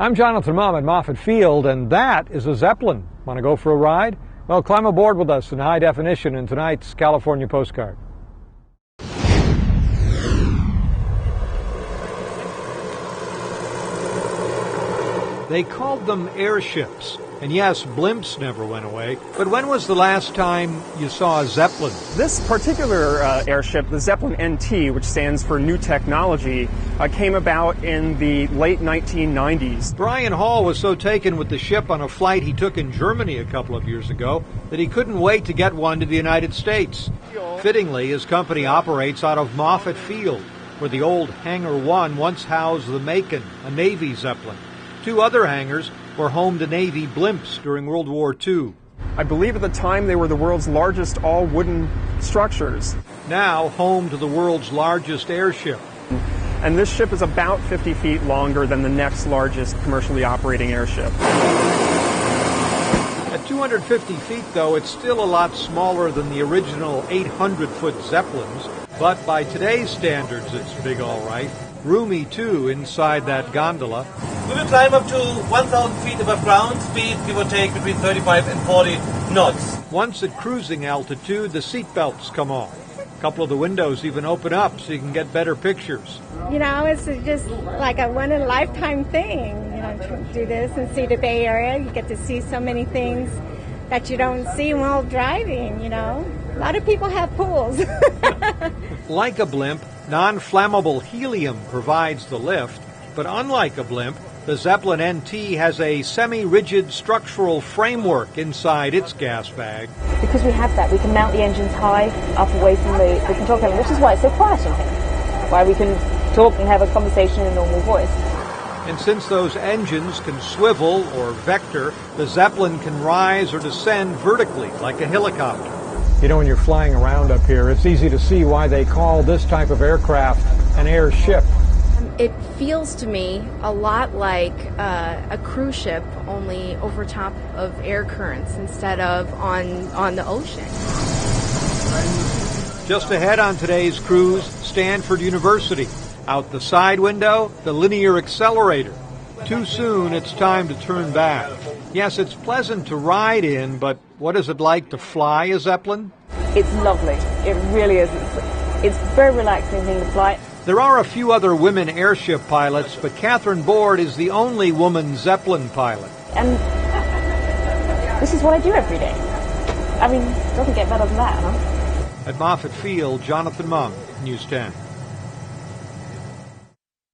I'm Jonathan Mumm at Moffett Field, and that is a Zeppelin. Want to go for a ride? Well, climb aboard with us in high definition in tonight's California Postcard. They called them airships. And yes, blimps never went away. But when was the last time you saw a Zeppelin? This particular airship, the Zeppelin NT, which stands for New Technology, came about in the late 1990s. Brian Hall was so taken with the ship on a flight he took in Germany a couple of years ago that he couldn't wait to get one to the United States. Fittingly, his company operates out of Moffett Field, where the old Hangar 1 once housed the Macon, a Navy Zeppelin. Two other hangars were home to Navy blimps during World War II. I believe at the time they were the world's largest all-wooden structures. Now home to the world's largest airship. And this ship is about 50 feet longer than the next largest commercially operating airship. At 250 feet, though, it's still a lot smaller than the original 800-foot Zeppelins. But by today's standards, it's big all right. Roomy, too, inside that gondola. We will climb up to 1,000 feet above ground, speed give or take between 35 and 40 knots. Once at cruising altitude, the seat belts come off. A couple of the windows even open up so you can get better pictures. You know, it's just like a one-in-a-lifetime thing, you know, to do this and see the Bay Area. You get to see so many things that you don't see while driving, you know. A lot of people have pools. Like a blimp, non-flammable helium provides the lift, but unlike a blimp, the Zeppelin NT has a semi-rigid structural framework inside its gas bag. Because we have that, we can mount the engines high, up away from the control cabin, which is why it's so quiet in here, why we can talk and have a conversation in a normal voice. And since those engines can swivel or vector, the Zeppelin can rise or descend vertically like a helicopter. You know, when you're flying around up here, it's easy to see why they call this type of aircraft an airship. It feels to me a lot like a cruise ship, only over top of air currents instead of on the ocean. Just ahead on today's cruise, Stanford University. Out the side window, the linear accelerator. Too soon, it's time to turn back. Yes, it's pleasant to ride in, but what is it like to fly a Zeppelin? It's lovely. It really is. It's very relaxing in the flight. There are a few other women airship pilots, but Catherine Board is the only woman Zeppelin pilot. And this is what I do every day. I mean, it doesn't get better than that, huh? At Moffett Field, Jonathan Mumm, News 10.